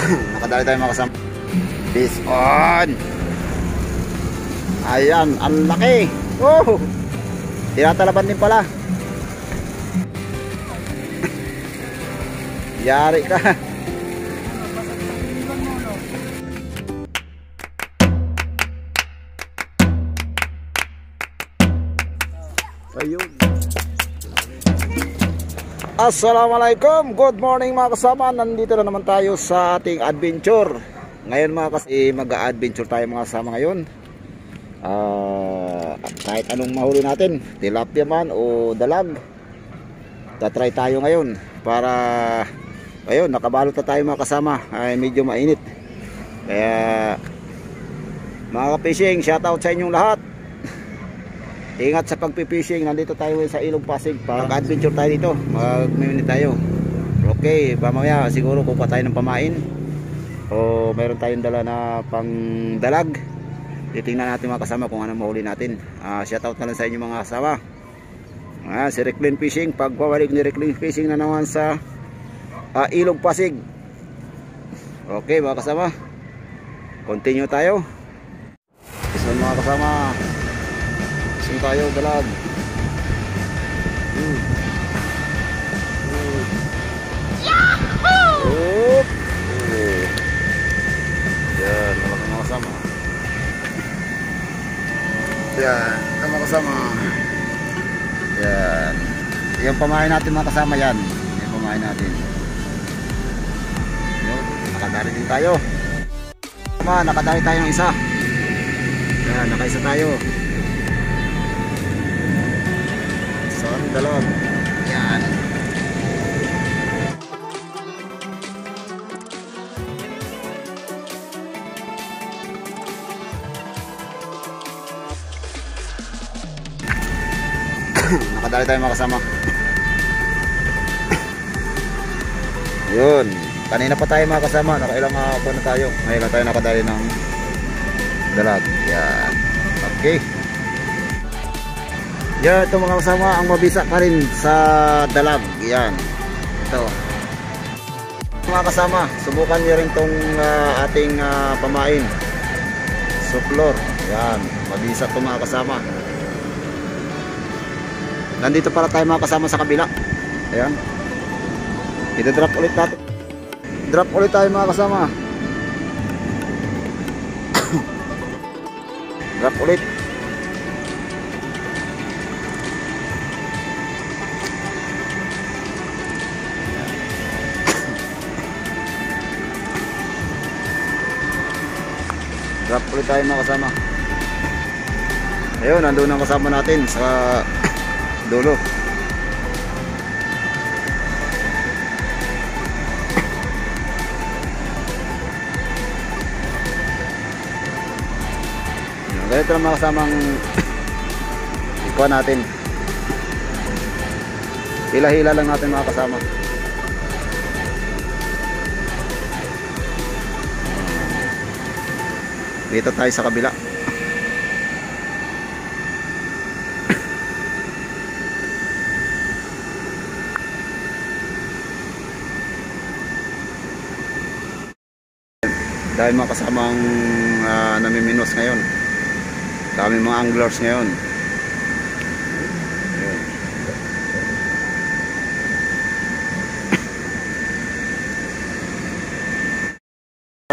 Nakadali tayo mga kasama. Fish on. Ayan, ang laki. Oh, tinatalaban din pala. Yari ka. Ayun. Assalamualaikum, good morning mga kasama. Nandito na naman tayo sa ating adventure. Ngayon mga kasama, mag-adventure tayo mga kasama ngayon. Kahit anong mahuli natin, tilapia man o dalag, tatry tayo ngayon. Para ayun, nakabalot na tayo mga kasama. Ay medyo mainit. Kaya mga ka-fishing, shoutout sa inyong lahat. Ingat sa pagpipishing. Nandito tayo sa Ilog Pasig. Mag-adventure tayo dito. Mag-minute tayo. Okay, mamaya siguro kukuha tayo ng pamain. O meron tayong dala na pang dalag. Titingnan natin mga kasama kung ano mahuli natin. Shoutout na lang sa inyo mga kasama. Si Reclin Fishing. Pagpabalik ni Reclin Fishing na naman sa Ilog Pasig. Okay mga kasama, continue tayo. So mga kasama, sing tayo dalag. Yahoo! Yan, mga kasama. Yan, mga kasama. Yan. Yung pamain natin mga kasama yan. Yung pamain natin. Yun, nakadali din tayo. Nakadali tayo ng isa. Yan, nakaisa tayo. Isang dalawang. Yan. Nakadali tayo mga kasama. Yun, kanina pa tayo mga kasama. Nakailang ako na tayo. Ngayon na tayo nakadali ng dalag. Yan. Okay. Yan, ito mga kasama, ang mabisa pa rin sa dalag. Yan. Ito. Mga kasama, subukan nyo rin itong ating pamain. Suklor. Yan. Mabisa ito mga kasama. Nandito para tayo mga kasama sa kabila. Ayan. I-drop ulit natin. Drop ulit tayo mga kasama. Drop ulit. Drop ulit tayo mga kasama. Ayun, nandun ang kasama natin sa dulo. Ganito lang mga kasamang ikuha natin. Hila-hila lang natin mga kasama. Dito tayo sa kabila. Dahil mga kasamang namiminos ngayon. Kami mga anglers ngayon.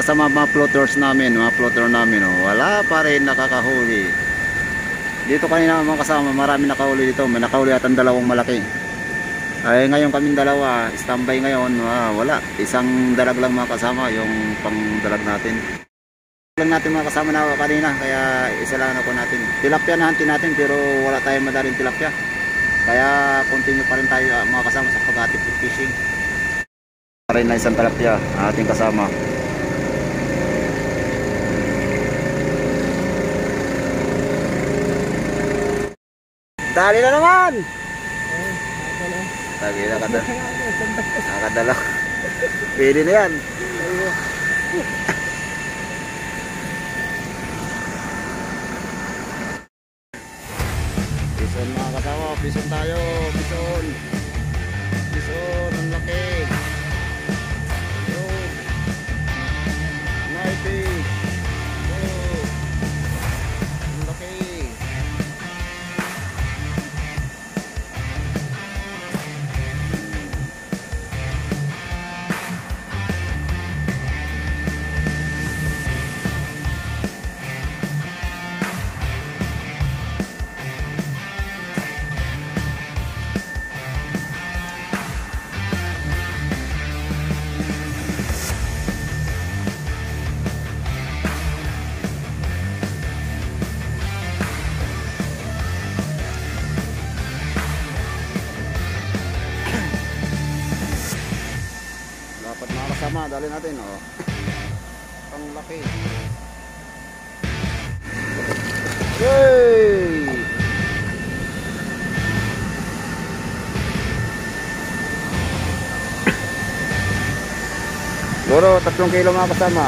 Sa mga floaters namin, wala pa rin nakakahuli. Dito kanina mga kasama, marami nakahuli dito. May nakahuli at ang dalawang malaki. Ay ngayon kaming dalawa, standby ngayon, wala. Isang dalag lang mga kasama, yung pang dalag natin. Lang natin mga kasama na kanina, kaya isa lang ako natin. Tilapia na hantin natin pero wala tayong madaling tilapia. Kaya continue pa rin tayo mga kasama sa pag-atip fishing. Rin na isang tilapia ating kasama. Dali na naman! Lagi na nakadala. Pwede na yan. Bison mga kasama, bison tayo, bison. Bison, ang laki. Yun. Apat na kasama, dali natin, oh. Ang laki. Yay! Siguro 3 kilo mga kasama.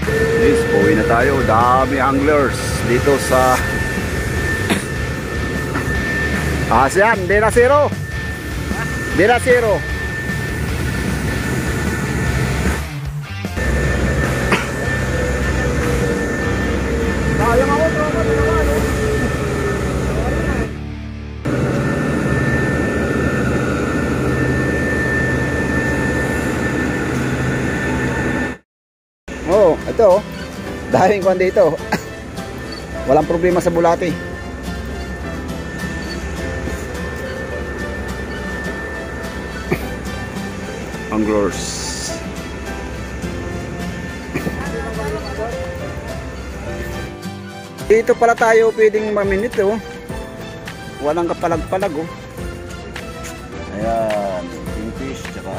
Guys, pauwi na tayo. Dami anglers dito sa ASEAN. Di na zero. Di na zero. Sayang ako, tropa. Oh, ito oh. Daming kwan dito. Walang problema sa bulati. Anglers. Dito pala tayo pwedeng maminit oh. Walang kapalag-palag oh. Ayan, kingfish tsaka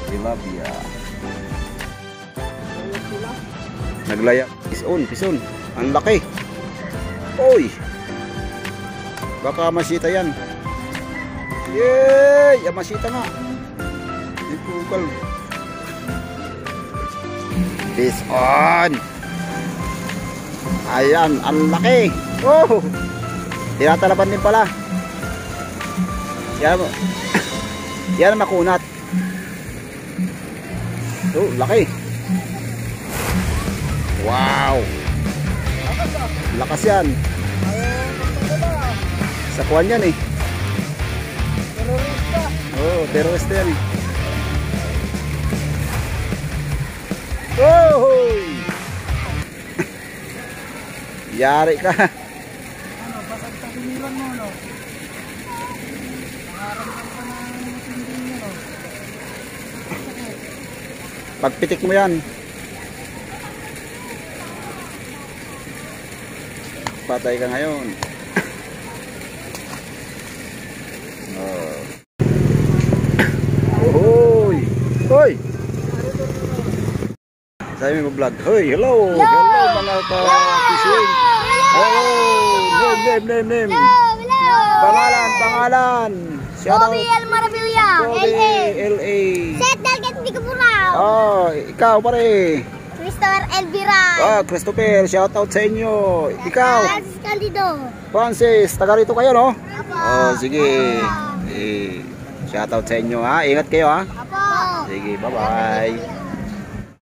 tilapia. Naglaya. Pison. Ang laki. Oy. Baka masita yan. Yay! Masita nga. Ipukal. Pison. Ayan, ang laki. Oh! Tinatalaban din pala. Yan. Yan ang makunat. Oh, laki. Wow! Lakas yan. Sa kuwan yan eh. Terorista. Oh, terorista yan eh. Oh! Yari ka. Ano, basag sa pinilan mo, no? Nakaramdam ka ng matinding mo, no? Pagpitik mo yan. Patay ka ngayon. Oh. Hoy! Hoy! Sabi mo vlog. Hoy, hello! Hello mga ka-fishing! Hello! Name! Pangalan! Kobe El Maravilla, LA. LA. Seth Delgado di Kapurao. Oh, ikaw pare. Christopher Elviran. Christopher, shout out sa inyo. Ikaw? Francis Candido. Francis, taga rito kayo no? Apo. Oh, sige. Shout out sa inyo ha. Ingat kayo ha. Apo. Sige, bye-bye.